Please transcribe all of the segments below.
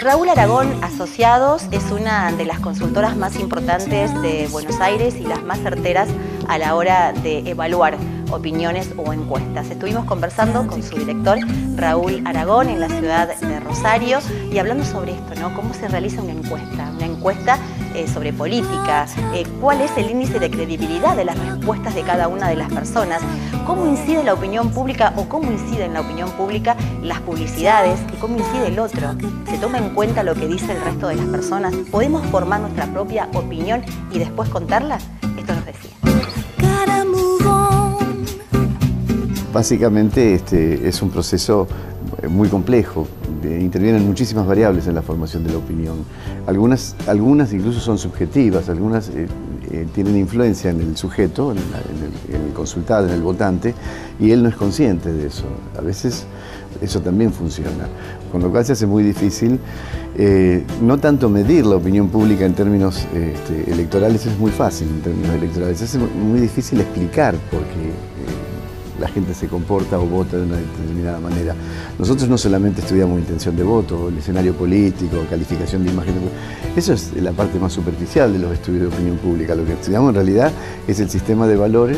Raúl Aragón Asociados es una de las consultoras más importantes de Buenos Aires y las más certeras a la hora de evaluar opiniones o encuestas. Estuvimos conversando con su director, Raúl Aragón, en la ciudad de Rosario, y hablando sobre esto, ¿no? Cómo se realiza una encuesta sobre política, cuál es el índice de credibilidad de las respuestas de cada una de las personas, cómo incide la opinión pública o cómo incide en la opinión pública las publicidades y cómo incide el otro. ¿Se toma en cuenta lo que dice el resto de las personas? ¿Podemos formar nuestra propia opinión y después contarla? Esto nos decía. Básicamente es un proceso muy complejo. Intervienen muchísimas variables en la formación de la opinión. Algunas incluso son subjetivas, algunas tienen influencia en el sujeto, en el consultado, en el votante, y él no es consciente de eso. A veces eso también funciona, con lo cual se hace muy difícil no tanto medir la opinión pública en términos electorales, es muy fácil en términos electorales, es muy difícil explicar por qué la gente se comporta o vota de una determinada manera. Nosotros no solamente estudiamos intención de voto, el escenario político, calificación de imagen. Eso es la parte más superficial de los estudios de opinión pública. Lo que estudiamos en realidad es el sistema de valores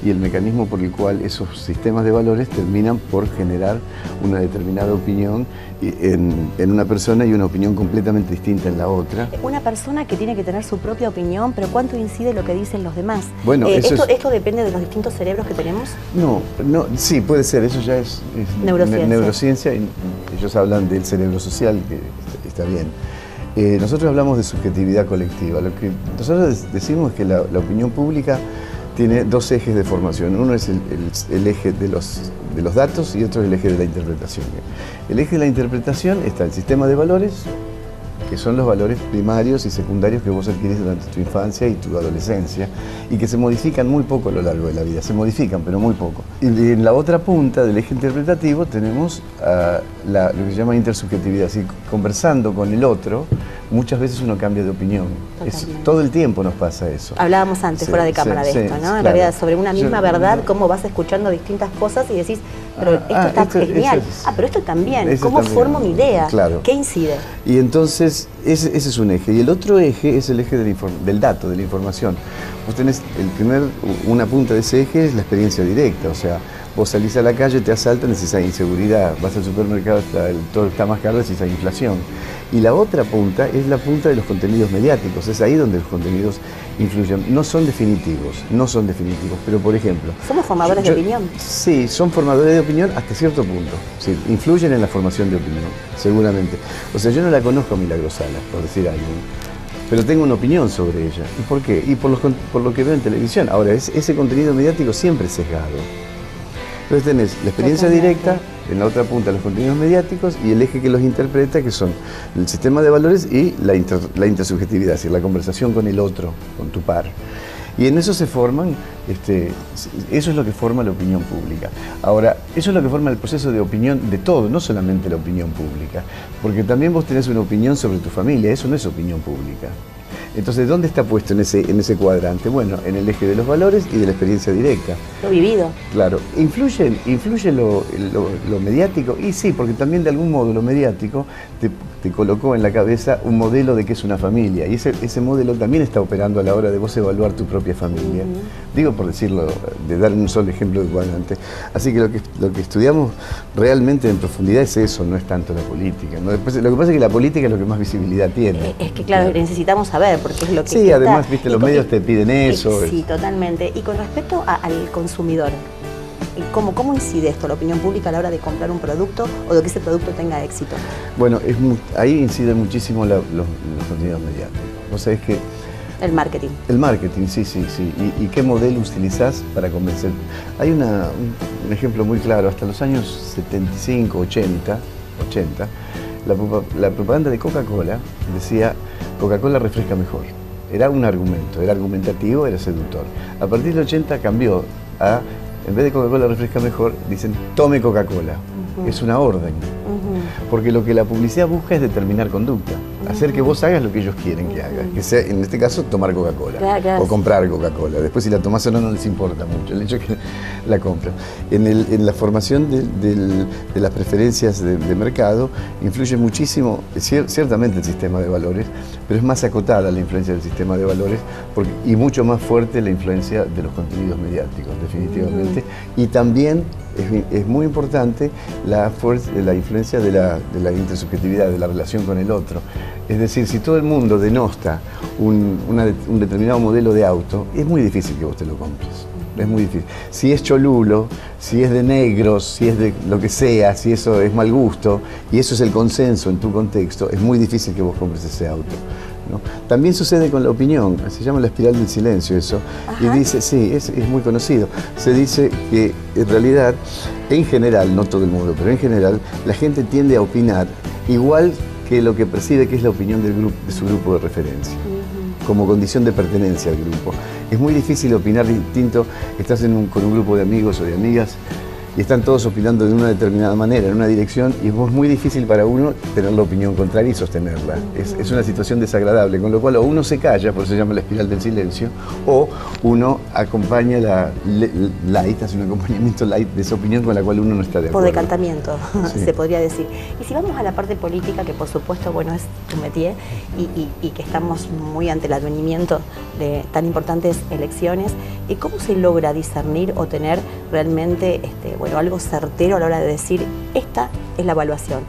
y el mecanismo por el cual esos sistemas de valores terminan por generar una determinada opinión en una persona y una opinión completamente distinta en la otra. Una persona que tiene que tener su propia opinión, pero ¿cuánto incide lo que dicen los demás? Bueno, ¿Esto depende de los distintos cerebros que tenemos? No, sí, puede ser, eso ya es neurociencia y ellos hablan del cerebro social, que está bien. Nosotros hablamos de subjetividad colectiva. Lo que nosotros decimos es que la opinión pública tiene dos ejes de formación. Uno es el eje de los datos y otro es el eje de la interpretación. El eje de la interpretación está el sistema de valores, que son los valores primarios y secundarios que vos adquirís durante tu infancia y tu adolescencia, y que se modifican muy poco a lo largo de la vida. Se modifican, pero muy poco. Y en la otra punta del eje interpretativo tenemos lo que se llama intersubjetividad. Así, conversando con el otro, muchas veces uno cambia de opinión. Todo el tiempo nos pasa eso. Hablábamos antes, fuera de cámara, de esto, ¿no? Claro. En realidad, sobre una misma verdad, cómo vas escuchando distintas cosas y decís, pero esto está genial. Pero esto también, ¿cómo formo mi idea? Claro. ¿Qué incide? Y entonces, ese es un eje. Y el otro eje es el eje del dato, de la información. Vos tenés una punta de ese eje es la experiencia directa, o sea, vos salís a la calle, te asaltan, decís hay inseguridad, vas al supermercado, todo está más caro, decís hay inflación. Y la otra punta es la punta de los contenidos mediáticos, es ahí donde los contenidos influyen. No son definitivos, pero por ejemplo... ¿Somos formadores de opinión? Sí, son formadores de opinión hasta cierto punto. Sí, influyen en la formación de opinión, seguramente. O sea, yo no la conozco a Milagros Sala, por decir algo, pero tengo una opinión sobre ella. ¿Y por qué? Y por lo que veo en televisión. Ahora, ese contenido mediático siempre es sesgado. Entonces tenés la experiencia directa, en la otra punta los contenidos mediáticos y el eje que los interpreta, que son el sistema de valores y la intersubjetividad, es decir, la conversación con el otro, con tu par. Y en eso se forman, eso es lo que forma la opinión pública. Ahora, eso es lo que forma el proceso de opinión de todo, no solamente la opinión pública, porque también vos tenés una opinión sobre tu familia, eso no es opinión pública. Entonces, ¿dónde está puesto en ese cuadrante? Bueno, en el eje de los valores y de la experiencia directa. Lo vivido. Claro. ¿Influye lo mediático? Y sí, porque también de algún modo lo mediático te colocó en la cabeza un modelo de qué es una familia. Y ese modelo también está operando a la hora de vos evaluar tu propia familia. Digo por decirlo, de dar un solo ejemplo de cuadrante. Así que lo que estudiamos realmente en profundidad es eso, no es tanto la política, ¿no? Después, lo que pasa es que la política es lo que más visibilidad tiene. Es que claro, necesitamos saber, porque es lo que... Sí, además, viste, los medios te piden eso. Sí, totalmente. Y con respecto al consumidor, ¿cómo incide esto, la opinión pública, a la hora de comprar un producto o de que ese producto tenga éxito? Bueno, ahí inciden muchísimo los contenidos mediáticos. Vos sabés que... El marketing. El marketing, sí. ¿Y qué modelo utilizás para convencer? Hay un ejemplo muy claro. Hasta los años 75, 80, la propaganda de Coca-Cola decía Coca-Cola refresca mejor. Era un argumento, era argumentativo, era seductor. A partir del 80 cambió a, en vez de Coca-Cola refresca mejor, dicen tome Coca-Cola. Es una orden. Porque lo que la publicidad busca es determinar conducta. hacer que vos hagas lo que ellos quieren que hagas, que sea, en este caso, tomar Coca-Cola o comprar Coca-Cola. Después si la tomás o no, no les importa mucho, el hecho es que la compran. En la formación de las preferencias de mercado influye muchísimo, ciertamente el sistema de valores, pero es más acotada la influencia del sistema de valores y mucho más fuerte la influencia de los contenidos mediáticos, definitivamente. Y también es muy importante la influencia de la intersubjetividad, de la relación con el otro. Es decir, si todo el mundo denosta un determinado modelo de auto, es muy difícil que vos te lo compres. Es muy difícil. Si es cholulo, si es de negros, si es de lo que sea, si eso es mal gusto, y eso es el consenso en tu contexto, es muy difícil que vos compres ese auto, ¿no? También sucede con la opinión, se llama la espiral del silencio eso. Ajá. Y dice, sí, es muy conocido, se dice que en realidad, en general, no todo el mundo, pero en general, la gente tiende a opinar igual que lo que percibe que es la opinión de su grupo de referencia, como condición de pertenencia al grupo. Es muy difícil opinar distinto, estás con un grupo de amigos o de amigas y están todos opinando de una determinada manera, en una dirección, y es muy difícil para uno tener la opinión contraria y sostenerla. Es una situación desagradable, con lo cual o uno se calla, por eso se llama la espiral del silencio, o uno acompaña hace un acompañamiento light de esa opinión con la cual uno no está de acuerdo. Por decantamiento, sí, se podría decir. Y si vamos a la parte política, que por supuesto, bueno, es tu métier, y que estamos muy ante el advenimiento de tan importantes elecciones, ¿cómo se logra discernir o tener realmente algo certero a la hora de decir, esta es la evaluación,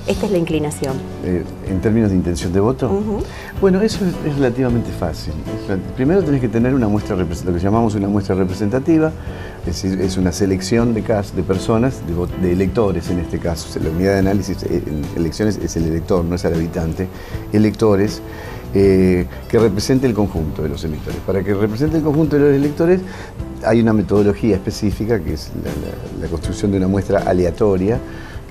esta es la inclinación? En términos de intención de voto, bueno, eso es relativamente fácil. Primero tenés que tener una muestra, lo que llamamos una muestra representativa, es decir, es una selección de personas, de electores en este caso. La unidad de análisis en elecciones es el elector, no es el habitante. Electores que represente el conjunto de los electores. Para que represente el conjunto de los electores hay una metodología específica que es la construcción de una muestra aleatoria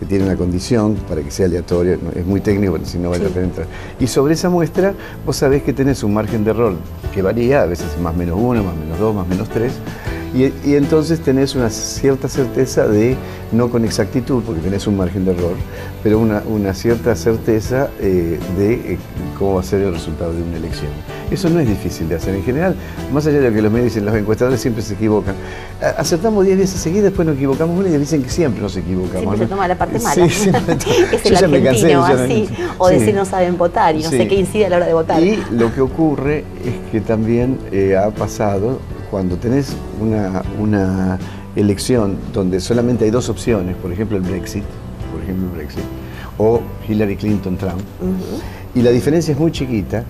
que tiene una condición para que sea aleatoria, es muy técnico, pero si no vale la pena entrar. Y sobre esa muestra vos sabés que tenés un margen de error que varía, a veces más menos 1, más menos 2, más menos 3, y entonces tenés una cierta certeza no con exactitud, porque tenés un margen de error, pero una cierta certeza de cómo va a ser el resultado de una elección. Eso no es difícil de hacer en general, más allá de lo que los medios dicen, los encuestadores siempre se equivocan. Acertamos 10 veces seguidas, después nos equivocamos una y dicen que siempre nos equivocamos. Siempre se toma la parte mala. Sí, es el argentino, así, o decir no saben votar y no sé qué incide a la hora de votar. Y lo que ocurre es que también ha pasado, cuando tenés una elección donde solamente hay dos opciones, por ejemplo el Brexit, o Hillary Clinton, Trump, y la diferencia es muy chiquita,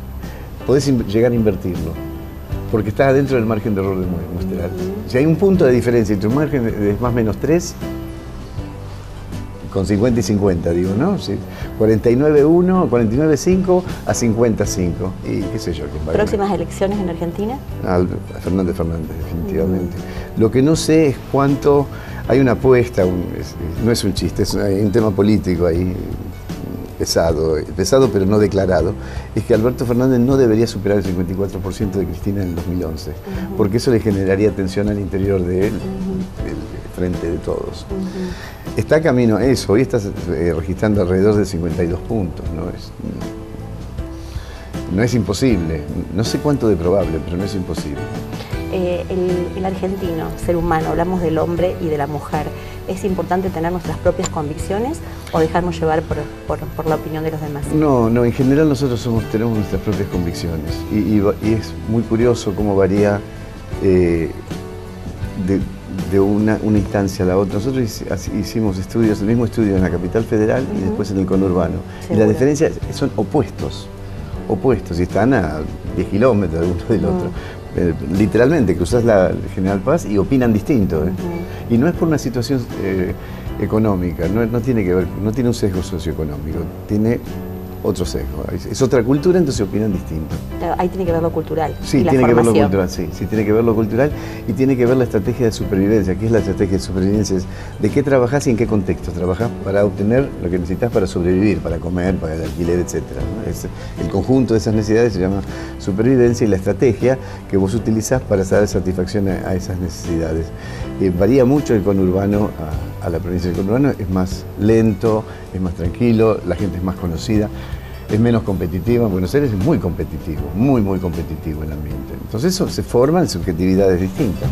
podés llegar a invertirlo, porque estás dentro del margen de error de muestral. Si hay un punto de diferencia entre un margen de más o menos 3, con 50 y 50, digo, ¿no? Sí. 49-1, 49-5 a 50-5. Y qué sé yo. ¿Próximas elecciones en Argentina? Fernández, definitivamente. Lo que no sé es cuánto... Hay una apuesta, no es un chiste, hay un tema político ahí pesado pero no declarado, es que Alberto Fernández no debería superar el 54% de Cristina en el 2011, porque eso le generaría tensión al interior de él, del frente de todos. Está camino a eso, hoy está registrando alrededor de 52 puntos, no es imposible, no sé cuánto de probable, pero no es imposible. El argentino, ser humano, hablamos del hombre y de la mujer, ¿es importante tener nuestras propias convicciones o dejarnos llevar por la opinión de los demás? No, en general nosotros tenemos nuestras propias convicciones y es muy curioso cómo varía de una instancia a la otra. Nosotros hicimos estudios, el mismo estudio en la capital federal y después en el conurbano. Y la diferencia son opuestos, y están a 10 kilómetros de uno del otro. Literalmente, cruzás la General Paz y opinan distinto. Y no es por una situación económica, no tiene que ver, no tiene un sesgo socioeconómico, tiene otro sesgo. Es otra cultura, entonces opinan distinto. Ahí tiene que ver lo cultural. Sí, tiene que ver lo cultural, sí, tiene que ver lo cultural y tiene que ver la estrategia de supervivencia. ¿Qué es la estrategia de supervivencia? Es de qué trabajás y en qué contexto trabajás para obtener lo que necesitas para sobrevivir, para comer, para el alquiler, etc. El conjunto de esas necesidades se llama supervivencia y la estrategia que vos utilizás para dar satisfacción a esas necesidades. Varía mucho el conurbano a la provincia del conurbano, es más lento, es más tranquilo, la gente es más conocida. es menos competitiva. En Buenos Aires es muy competitivo, muy competitivo el ambiente. Entonces eso se forman subjetividades distintas.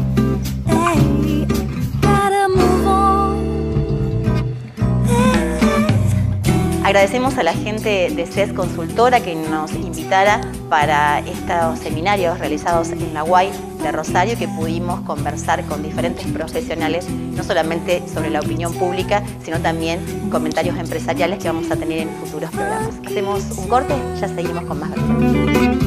Agradecemos a la gente de CES Consultora que nos invitara para estos seminarios realizados en la UAI de Rosario, que pudimos conversar con diferentes profesionales, no solamente sobre la opinión pública, sino también comentarios empresariales que vamos a tener en futuros programas. Hacemos un corte, ya seguimos con más versiones.